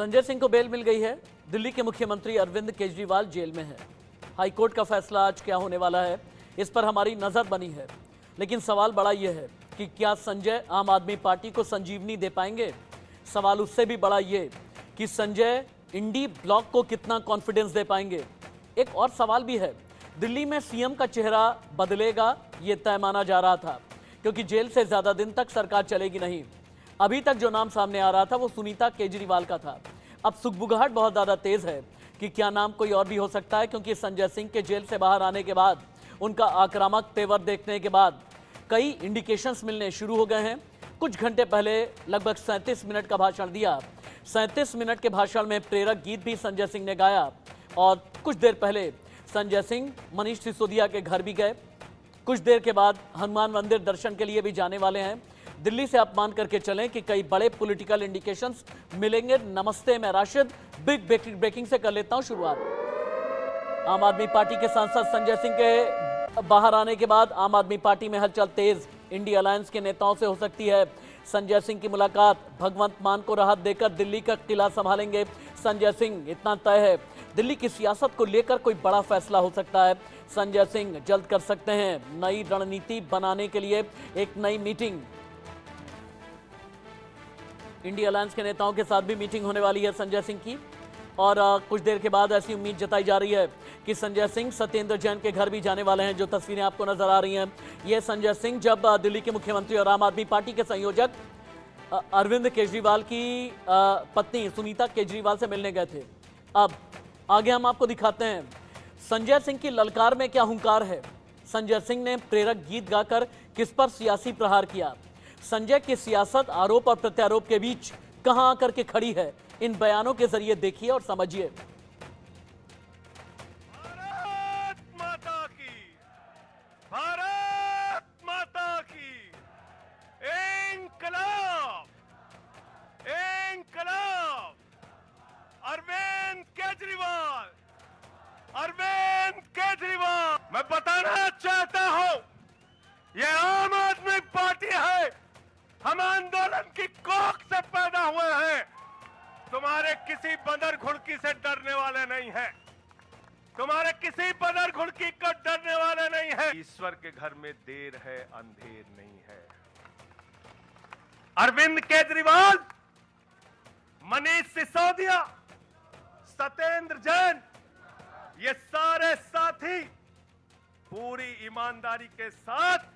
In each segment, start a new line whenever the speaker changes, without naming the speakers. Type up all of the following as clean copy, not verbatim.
संजय सिंह को बेल मिल गई है। दिल्ली के मुख्यमंत्री अरविंद केजरीवाल जेल में है। हाईकोर्ट का फैसला आज क्या होने वाला है, इस पर हमारी नजर बनी है। लेकिन सवाल बड़ा यह है कि क्या संजय आम आदमी पार्टी को संजीवनी दे पाएंगे। सवाल उससे भी बड़ा ये कि संजय इंडी ब्लॉक को कितना कॉन्फिडेंस दे पाएंगे। एक और सवाल भी है, दिल्ली में सीएम का चेहरा बदलेगा ये तय माना जा रहा था, क्योंकि जेल से ज्यादा दिन तक सरकार चलेगी नहीं। अभी तक जो नाम सामने आ रहा था वो सुनीता केजरीवाल का था। अब सुगबुगाहट बहुत ज्यादा तेज है कि क्या नाम कोई और भी हो सकता है, क्योंकि संजय सिंह के जेल से बाहर आने के बाद, उनका आक्रामक तेवर देखने के बाद कई इंडिकेशंस मिलने शुरू हो गए हैं। कुछ घंटे पहले लगभग 37 मिनट का भाषण दिया। 37 मिनट के भाषण में प्रेरक गीत भी संजय सिंह ने गाया और कुछ देर पहले संजय सिंह मनीष सिसोदिया के घर भी गए। कुछ देर के बाद हनुमान मंदिर दर्शन के लिए भी जाने वाले हैं। दिल्ली से आप मान करके चलें कि कई बड़े पॉलिटिकल इंडिकेशंस मिलेंगे। नमस्ते, मैं राशिद बिग ब्रेकिंग से कर लेता हूं शुरुआत। आम आदमी पार्टी के सांसद संजय सिंह के बाहर आने के बाद आम आदमी पार्टी में हलचल तेज। इंडिया अलायंस के नेताओं से हो सकती है संजय सिंह की मुलाकात। भगवंत मान को राहत देकर दिल्ली का किला संभालेंगे संजय सिंह, इतना तय है। दिल्ली की सियासत को लेकर कोई बड़ा फैसला हो सकता है। संजय सिंह जल्द कर सकते हैं नई रणनीति बनाने के लिए एक नई मीटिंग। इंडिया अलायंस के नेताओं के साथ भी मीटिंग होने वाली है संजय सिंह की। और कुछ देर के बाद ऐसी उम्मीद जताई जा रही है कि संजय सिंह सत्येंद्र जैन के घर भी जाने वाले हैं। जो तस्वीरें आपको नजर आ रही हैं, ये संजय सिंह जब दिल्ली के मुख्यमंत्री और आम आदमी पार्टी के संयोजक अरविंद केजरीवाल की पत्नी सुनीता केजरीवाल से मिलने गए थे। अब आगे हम आपको दिखाते हैं संजय सिंह की ललकार में क्या हुंकार है। संजय सिंह ने प्रेरक गीत गाकर किस पर सियासी प्रहार किया। संजय की सियासत आरोप और प्रत्यारोप के बीच कहां आकर के खड़ी है, इन बयानों के जरिए देखिए और समझिए।
भारत माता की, भारत माता की इंकलाब, इंकलाब। अरविंद केजरीवाल, अरविंद केजरीवाल। मैं बताना चाहता हूं, यह आम आदमी पार्टी है। हम आंदोलन की कोख से पैदा हुए हैं। तुम्हारे किसी बंदर घुड़की से डरने वाले नहीं हैं। तुम्हारे किसी बंदर घुड़की को डरने वाले नहीं हैं। ईश्वर के घर में देर है, अंधेर नहीं है। अरविंद केजरीवाल, मनीष सिसोदिया, सत्येंद्र जैन, ये सारे साथी पूरी ईमानदारी के साथ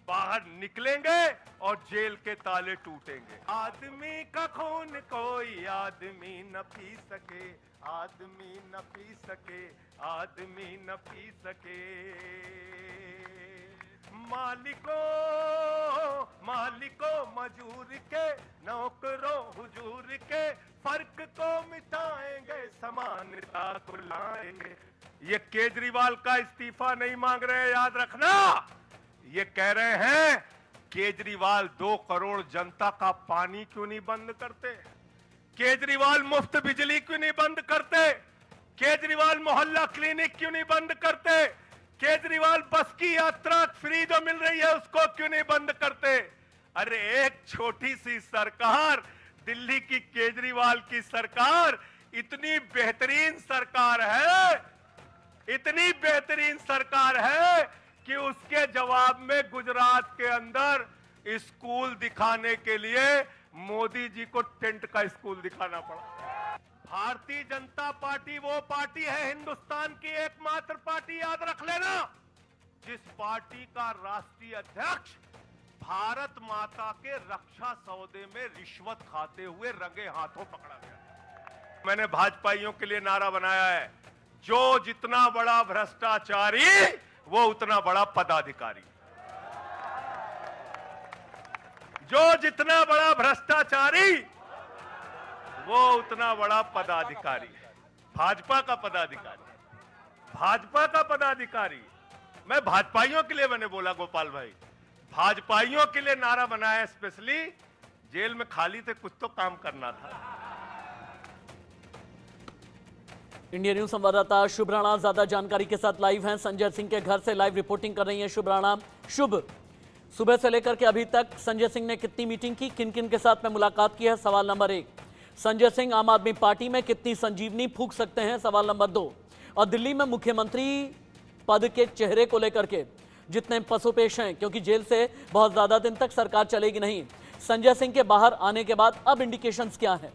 बाहर निकलेंगे और जेल के ताले टूटेंगे। आदमी का खून कोई आदमी न पी सके, आदमी न पी सके, आदमी न पी सके। मालिकों मालिकों मजूर के, नौकरों हुजूर के, फर्क को मिटाएंगे, समानता को लाएंगे। ये केजरीवाल का इस्तीफा नहीं मांग रहे, याद रखना। ये कह रहे हैं केजरीवाल 2 करोड़ जनता का पानी क्यों नहीं बंद करते, केजरीवाल मुफ्त बिजली क्यों नहीं बंद करते, केजरीवाल मोहल्ला क्लिनिक क्यों नहीं बंद करते, केजरीवाल बस की यात्रा फ्री जो मिल रही है उसको क्यों नहीं बंद करते। अरे एक छोटी सी सरकार, दिल्ली की केजरीवाल की सरकार इतनी बेहतरीन सरकार है, इतनी बेहतरीन सरकार है कि उसके जवाब में गुजरात के अंदर स्कूल दिखाने के लिए मोदी जी को टेंट का स्कूल दिखाना पड़ा। भारतीय जनता पार्टी वो पार्टी है, हिंदुस्तान की एकमात्र पार्टी, याद रख लेना, जिस पार्टी का राष्ट्रीय अध्यक्ष भारत माता के रक्षा सौदे में रिश्वत खाते हुए रंगे हाथों पकड़ा गया। मैंने भाजपाइयों के लिए नारा बनाया है, जो जितना बड़ा भ्रष्टाचारी वो उतना बड़ा पदाधिकारी। जो जितना बड़ा भ्रष्टाचारी वो उतना बड़ा पदाधिकारी। भाजपा का पदाधिकारी, भाजपा का पदाधिकारी। मैं भाजपाइयों के लिए मैंने बोला गोपाल भाई, भाजपाइयों के लिए नारा बनाया स्पेशली। जेल में खाली थे, कुछ तो काम करना था।
इंडिया न्यूज संवाददाता शुभ राणा ज्यादा जानकारी के साथ लाइव हैं। संजय सिंह के घर से लाइव रिपोर्टिंग कर रही हैं शुभ राणा। शुभ, सुबह से लेकर के अभी तक संजय सिंह ने कितनी मीटिंग की, किन किन के साथ में मुलाकात की है, सवाल नंबर 1। संजय सिंह आम आदमी पार्टी में कितनी संजीवनी फूंक सकते हैं, सवाल नंबर 2। और दिल्ली में मुख्यमंत्री पद के चेहरे को लेकर के जितने पसोपेश हैं, क्योंकि जेल से बहुत ज्यादा दिन तक सरकार चलेगी नहीं, संजय सिंह के बाहर आने के बाद अब इंडिकेशंस क्या हैं?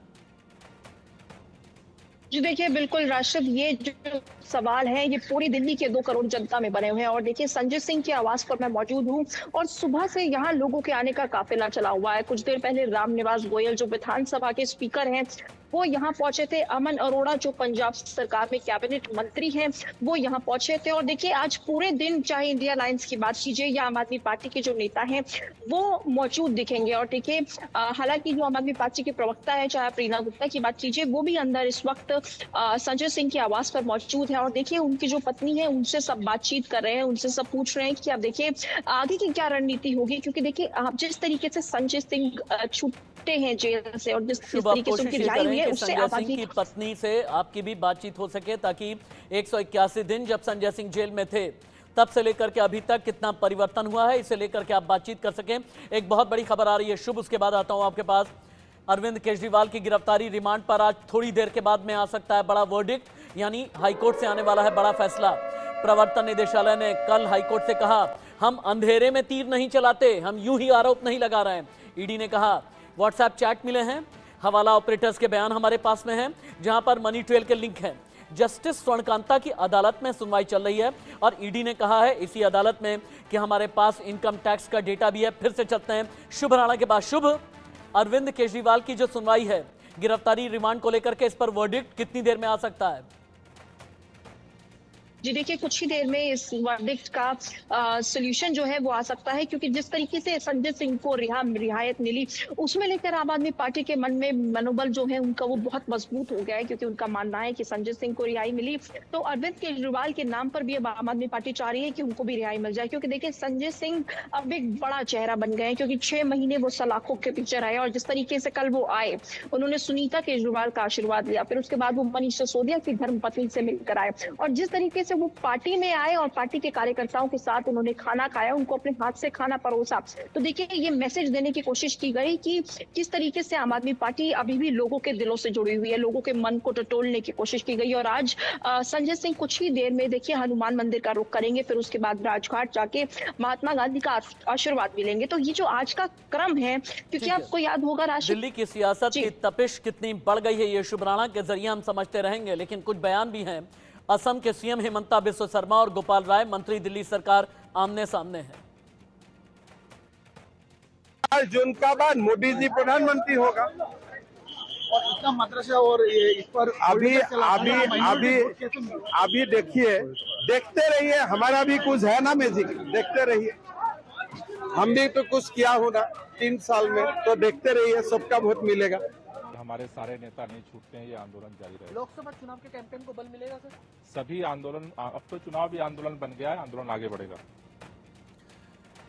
जी देखिए, बिल्कुल राशिद, ये जो सवाल है ये पूरी दिल्ली के 2 करोड़ जनता में बने हुए हैं। और देखिए, संजय सिंह के आवास पर मैं मौजूद हूँ और सुबह से यहाँ लोगों के आने का काफिला चला हुआ है। कुछ देर पहले रामनिवास गोयल जो विधानसभा के स्पीकर हैं वो यहाँ पहुंचे थे। अमन अरोड़ा जो पंजाब सरकार में कैबिनेट मंत्री हैं वो यहाँ पहुंचे थे। और देखिए, आज पूरे दिन चाहे इंडिया अलायंस की बात कीजिए या आम आदमी पार्टी के जो नेता हैं वो मौजूद दिखेंगे। और देखिए, हालांकि जो आम आदमी पार्टी के प्रवक्ता है, चाहे प्रीना गुप्ता की बात कीजिए, वो भी अंदर इस वक्त संजय सिंह के आवास पर मौजूद है। और देखिए, उनकी जो पत्नी है उनसे सब बातचीत कर रहे हैं, उनसे सब पूछ रहे हैं कि अब देखिए आगे की क्या रणनीति होगी। क्योंकि देखिए, आप जिस तरीके से संजय सिंह छूटे हैं जेल से और जिस तरीके से उनकी रिहाई हुई है, उससे
संजय सिंह की पत्नी से आपकी भी बातचीत हो सके, ताकि 181 दिन जब संजय सिंह जेल में थे तब से लेकर के अभी तक कितना परिवर्तन हुआ है, इसे लेकर के आप बातचीत कर सकें। एक बहुत बड़ी खबर आ रही है शुभ, उसके बाद आता हूं आपके पास। अरविंद केजरीवाल की गिरफ्तारी रिमांड पर आज थोड़ी देर के बाद में आ सकता है बड़ा वर्डिक्ट, यानी हाईकोर्ट से आने वाला है बड़ा फैसला। प्रवर्तन निदेशालय ने कल हाईकोर्ट से कहा, हम अंधेरे में तीर नहीं चलाते, हम यूं ही आरोप नहीं लगा रहे हैं। ईडी ने कहा व्हाट्सएप चैट मिले हैं, हवाला ऑपरेटर्स के बयान हमारे पास में हैं, जहां पर मनी ट्रेल के लिंक हैं। जस्टिस स्वर्णकांता की अदालत में सुनवाई चल रही है और ईडी ने कहा है इसी अदालत में कि हमारे पास इनकम टैक्स का डेटा भी है। फिर से चलते हैं शुभ राणा के बाद। शुभ, अरविंद केजरीवाल की जो सुनवाई है गिरफ्तारी रिमांड को लेकर के, इस पर वर्डिक्ट कितनी देर में आ सकता है?
जी देखिए, कुछ ही देर में इस वर्डिक्ट का सॉल्यूशन जो है वो आ सकता है। क्योंकि जिस तरीके से संजय सिंह को रिहायत मिली, उसमें लेकर आम आदमी पार्टी के मन में मनोबल जो है उनका वो बहुत मजबूत हो गया है। क्योंकि उनका मानना है कि संजय सिंह को रिहाई मिली तो अरविंद केजरीवाल के नाम पर भी अब आम आदमी पार्टी चाह रही है कि उनको भी रिहाई मिल जाए। क्योंकि देखिए, संजय सिंह अब एक बड़ा चेहरा बन गए हैं। क्योंकि 6 महीने वो सलाखों के पीछे रहे और जिस तरीके से कल वो आए, उन्होंने सुनीता केजरीवाल का आशीर्वाद लिया, फिर उसके बाद वो मनीष सिसोदिया की धर्मपत्नी से मिलकर आए और जिस तरीके से वो पार्टी में आए और पार्टी के कार्यकर्ताओं के साथ उन्होंने खाना खाया, उनको अपने हाथ से खाना परोसा। तो देखिए, ये मैसेज देने की कोशिश की गई कि किस तरीके से आम आदमी पार्टी अभी भी लोगों के दिलों से जुड़ी हुई है, लोगों के मन को टटोलने की कोशिश की गई। और आज संजय सिंह कुछ ही देर में देखिए हनुमान मंदिर का रुख करेंगे, फिर उसके बाद राजघाट जाके महात्मा गांधी का आशीर्वाद भी लेंगे। तो ये जो आज का क्रम है, क्योंकि आपको याद होगा राशि,
दिल्ली की सियासत की तपिश कितनी बढ़ गई है ये शुभ राणा के जरिए हम समझते रहेंगे। लेकिन कुछ बयान भी हैं। असम के सीएम हिमंता बिस्वा शर्मा और गोपाल राय मंत्री दिल्ली सरकार आमने सामने है।
5 जून का बाद मोदी जी प्रधानमंत्री होगा
और इसका मतलब से और इस पर
अभी देखिए, देखते रहिए, हमारा भी कुछ है ना मैजिक, देखते रहिए। हम भी तो कुछ किया होगा 3 साल में, तो देखते रहिए, सबका वोट मिलेगा।
हमारे सारे नेता नहीं छूटते हैं, ये आंदोलन जारी रहेगा।
लोकसभा चुनाव के कैंपेन को बल मिलेगा सर?
सभी आंदोलन, अब तो चुनाव भी आंदोलन बन गया है, आंदोलन आगे बढ़ेगा।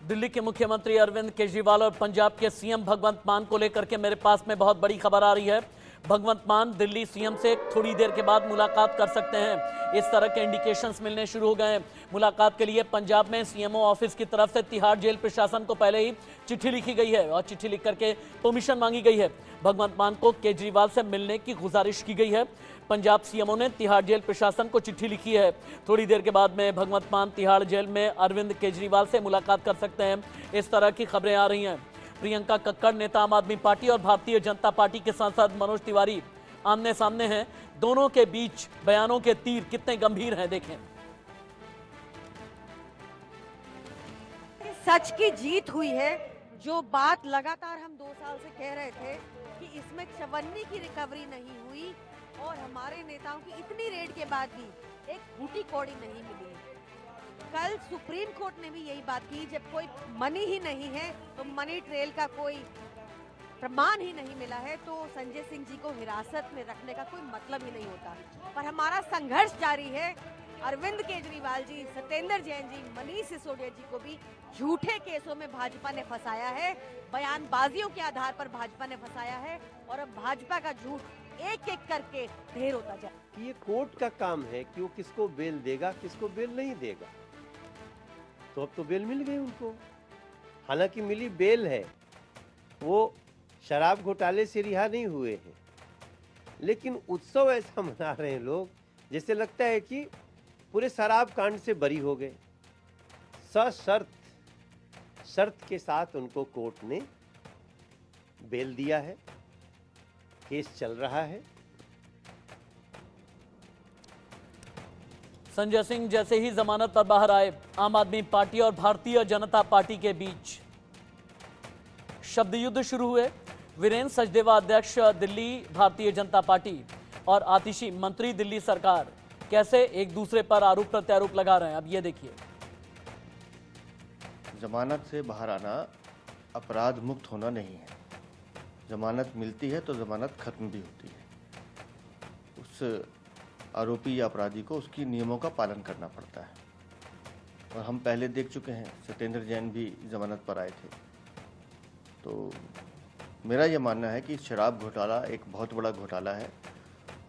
दिल्ली के मुख्यमंत्री अरविंद केजरीवाल और पंजाब के सीएम भगवंत मान को लेकर के मेरे पास में बहुत बड़ी खबर आ रही है। भगवंत मान दिल्ली सीएम से थोड़ी देर के बाद मुलाकात कर सकते हैं, इस तरह के इंडिकेशंस मिलने शुरू हो गए हैं। मुलाकात के लिए पंजाब में सीएमओ ऑफिस की तरफ से तिहाड़ जेल प्रशासन को पहले ही चिट्ठी लिखी गई है और चिट्ठी लिख करके परमिशन मांगी गई है। भगवंत मान को केजरीवाल से मिलने की गुजारिश की गई है। पंजाब सीएमओ ने तिहाड़ जेल प्रशासन को चिट्ठी लिखी है। थोड़ी देर के बाद में भगवंत मान तिहाड़ जेल में अरविंद केजरीवाल से मुलाकात कर सकते हैं, इस तरह की खबरें आ रही हैं। प्रियंका कक्कड़ नेता आम आदमी पार्टी और भारतीय जनता पार्टी के सांसद मनोज तिवारी आमने सामने हैं। दोनों के बीच बयानों के तीर कितने गंभीर हैं, देखें।
सच की जीत हुई है। जो बात लगातार हम 2 साल से कह रहे थे कि इसमें चवन्नी की रिकवरी नहीं हुई और हमारे नेताओं की इतनी रेड के बाद भी एक फूटी कौड़ी नहीं मिली। कल सुप्रीम कोर्ट ने भी यही बात की, जब कोई मनी ही नहीं है तो मनी ट्रेल का कोई प्रमाण ही नहीं मिला है तो संजय सिंह जी को हिरासत में रखने का कोई मतलब ही नहीं होता। पर हमारा संघर्ष जारी है। अरविंद केजरीवाल जी, सत्येंद्र जैन जी, मनीष सिसोदिया जी को भी झूठे केसों में भाजपा ने फंसाया है, बयानबाजियों के आधार पर भाजपा ने फंसाया है और अब भाजपा का झूठ एक एक करके ढेर होता जाए।
ये कोर्ट का काम है कि वो किसको बेल देगा, किसको बेल नहीं देगा। तो अब तो बेल मिल गई उनको, हालांकि मिली बेल है, वो शराब घोटाले से रिहा नहीं हुए हैं, लेकिन उत्सव ऐसा मना रहे हैं लोग जैसे लगता है कि पूरे शराब कांड से बरी हो गए। शर्त के साथ उनको कोर्ट ने बेल दिया है, केस चल रहा है।
संजय सिंह जैसे ही जमानत पर बाहर आए, आम आदमी पार्टी और भारतीय जनता पार्टी के बीच शब्द युद्ध शुरू हुए। वीरेंद्र सचदेवा अध्यक्ष दिल्ली भारतीय जनता पार्टी और आतिशी मंत्री दिल्ली सरकार कैसे एक दूसरे पर आरोप प्रत्यारोप लगा रहे हैं, अब ये देखिए।
जमानत से बाहर आना अपराध मुक्त होना नहीं है। जमानत मिलती है तो जमानत खत्म भी होती है। उस आरोपी या अपराधी को उसकी नियमों का पालन करना पड़ता है। और हम पहले देख चुके हैं, सत्येंद्र जैन भी जमानत पर आए थे। तो मेरा ये मानना है कि शराब घोटाला एक बहुत बड़ा घोटाला है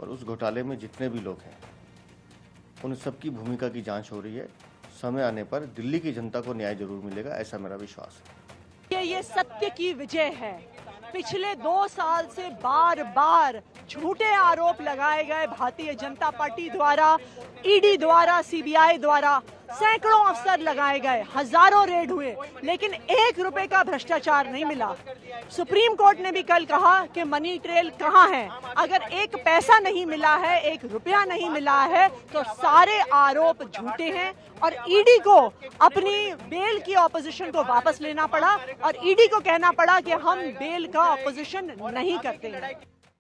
और उस घोटाले में जितने भी लोग हैं उन सबकी भूमिका की जांच हो रही है। समय आने पर दिल्ली की जनता को न्याय जरूर मिलेगा, ऐसा मेरा विश्वास है।
ये सत्य की विजय है। पिछले 2 साल से बार बार झूठे आरोप लगाए गए भारतीय जनता पार्टी द्वारा, ईडी द्वारा, सीबीआई द्वारा, सैकड़ों अफसर लगाए गए, हजारों रेड हुए, लेकिन 1 रुपए का भ्रष्टाचार नहीं मिला। सुप्रीम कोर्ट ने भी कल कहा कि मनी ट्रेल कहाँ है। अगर 1 पैसा नहीं मिला है, 1 रुपया नहीं मिला है, तो सारे आरोप झूठे हैं। और ईडी को अपनी बेल की ऑपोजिशन को वापस लेना पड़ा और ईडी को कहना पड़ा कि हम बेल का ऑपोजिशन नहीं करते हैं।